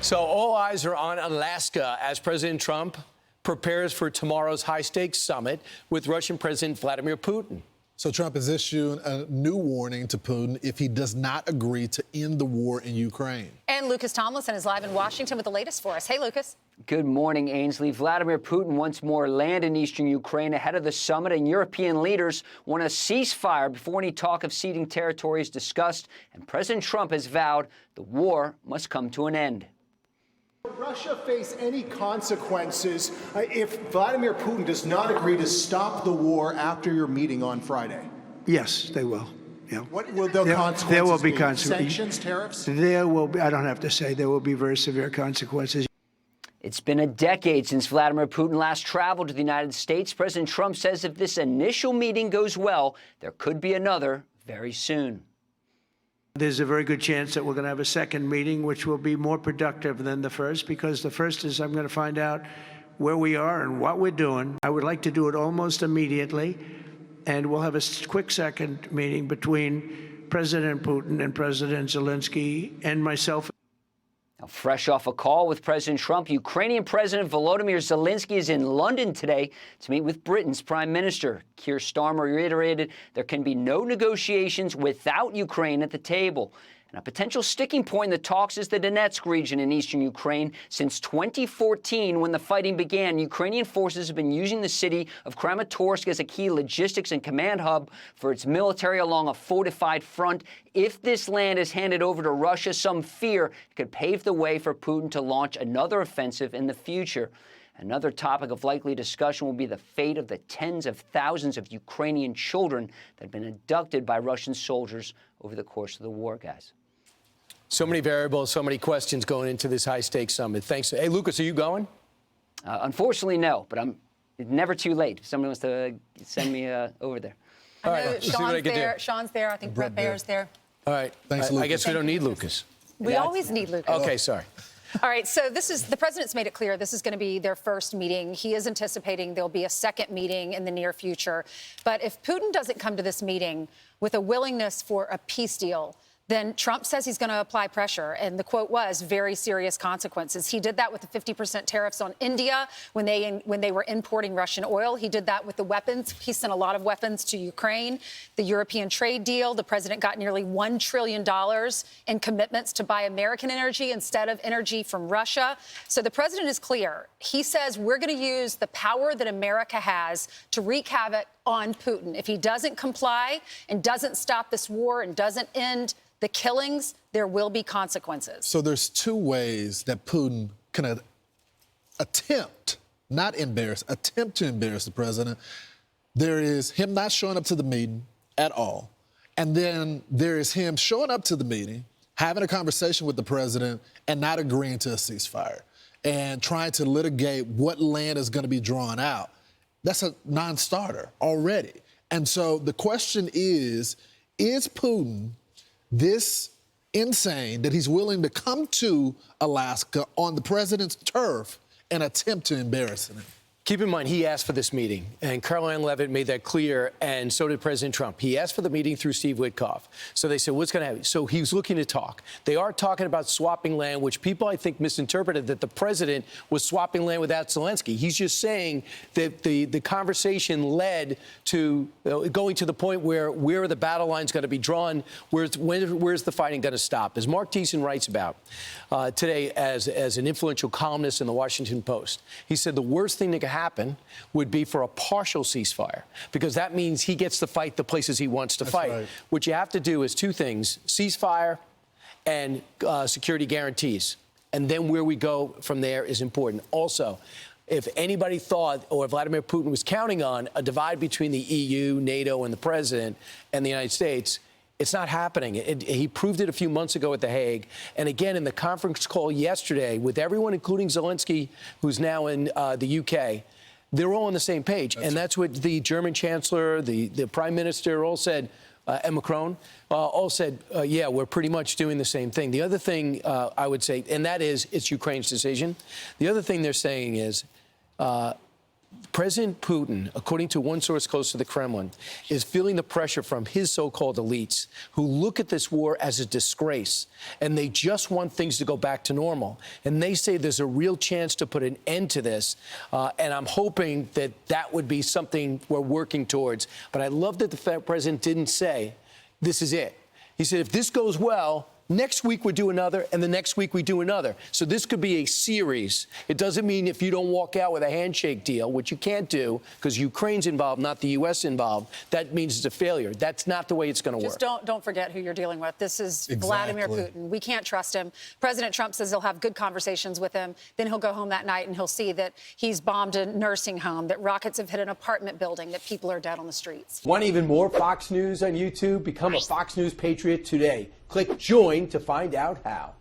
So all eyes are on Alaska as President Trump prepares for tomorrow's high-stakes summit with Russian President Vladimir Putin. So Trump is issuing a new warning to Putin if he does not agree to end the war in Ukraine. And Lucas Tomlinson is live in Washington with the latest for us. Hey, Lucas. Good morning, Ainsley. Vladimir Putin wants more land in eastern Ukraine ahead of the summit, and European leaders want a ceasefire before any talk of ceding territory is discussed. And President Trump has vowed the war must come to an end. Will Russia face any consequences if Vladimir Putin does not agree to stop the war after your meeting on Friday? Yes, they will. Yeah. What will the consequences there will be be? Sanctions, tariffs? There will be, I don't have to say, there will be very severe consequences. It's been a decade since Vladimir Putin last traveled to the United States. President Trump says if this initial meeting goes well, there could be another very soon. There's a very good chance that we're going to have a second meeting, which will be more productive than the first, because the first is I'm going to find out where we are and what we're doing. I would like to do it almost immediately, and we'll have a quick second meeting between President Putin and President Zelensky and myself. Now, fresh off a call with President Trump, Ukrainian President Volodymyr Zelensky is in London today to meet with Britain's Prime Minister. Keir Starmer reiterated there can be no negotiations without Ukraine at the table. And a potential sticking point in the talks is the Donetsk region in eastern Ukraine. Since 2014, when the fighting began, Ukrainian forces have been using the city of Kramatorsk as a key logistics and command hub for its military along a fortified front. If this land is handed over to Russia, some fear it could pave the way for Putin to launch another offensive in the future. Another topic of likely discussion will be the fate of the tens of thousands of Ukrainian children that have been abducted by Russian soldiers over the course of the war, guys. So many variables, so many questions going into this high-stakes summit. Thanks. Hey, Lucas, are you going? Unfortunately, no, but it's never too late if somebody wants to send me over there. I know right, Sean's there. Sean's there. I think Brett Baer's there. All right. Thanks, I Lucas. guess we don't need Lucas. We always need Lucas. Okay, sorry. All right, so the president's made it clear this is going to be their first meeting. He is anticipating there'll be a second meeting in the near future. But if Putin doesn't come to this meeting with a willingness for a peace deal, then Trump says he's going to apply pressure. And the quote was very serious consequences. He did that with the 50% tariffs on India when they were importing Russian oil. He did that with the weapons. He sent a lot of weapons to Ukraine. The European trade deal, the president got nearly $1 trillion in commitments to buy American energy instead of energy from Russia. So the president is clear. He says we're going to use the power that America has to wreak havoc on Putin. If he doesn't comply and doesn't stop this war and doesn't end the killings, there will be consequences. So there's two ways that Putin can attempt to embarrass the president. There is him not showing up to the meeting at all. And then there is him showing up to the meeting, having a conversation with the president, and not agreeing to a ceasefire and trying to litigate what land is going to be drawn out. That's a non-starter already. And so the question is Putin this insane that he's willing to come to Alaska on the president's turf and attempt to embarrass him? Keep in mind, he asked for this meeting, and Caroline Leavitt made that clear, and so did President Trump. He asked for the meeting through Steve Witkoff. So they said, what's going to happen? So he was looking to talk. They are talking about swapping land, which people, I think, misinterpreted that the president was swapping land without Zelensky. He's just saying that the conversation led to going to the point where are the battle lines going to be drawn? Where's the fighting going to stop? As Mark Thiessen writes about today as an influential columnist in the Washington Post, he said the worst thing that could happen would be for a partial ceasefire, because that means he gets to fight the places he wants to fight. Right. What you have to do is two things: ceasefire and security guarantees. And then where we go from there is important. Also, if anybody thought or Vladimir Putin was counting on a divide between the EU, NATO, and the president and the United States, it's not happening. He proved it a few months ago at The Hague. And again, in the conference call yesterday with everyone, including Zelensky, who's now in the UK, they're all on the same page. And that's what the German chancellor, the prime minister all said, and Macron all said, yeah, we're pretty much doing the same thing. The other thing I would say, and that is it's Ukraine's decision. The other thing they're saying is President Putin, according to one source close to the Kremlin, is feeling the pressure from his so-called elites who look at this war as a disgrace, and they just want things to go back to normal. And they say there's a real chance to put an end to this, and I'm hoping that that would be something we're working towards. But I love that the president didn't say, this is it. He said, if this goes well, next week we do another, and the next week we do another. So this could be a series. It doesn't mean if you don't walk out with a handshake deal, which you can't do because Ukraine's involved, not the U.S. involved, that means it's a failure. That's not the way it's going to work. Just don't forget who you're dealing with. This is Vladimir Putin. We can't trust him. President Trump says he'll have good conversations with him. Then he'll go home that night and he'll see that he's bombed a nursing home, that rockets have hit an apartment building, that people are dead on the streets. Want even more Fox News on YouTube? Become a Fox News Patriot today. Click join to find out how.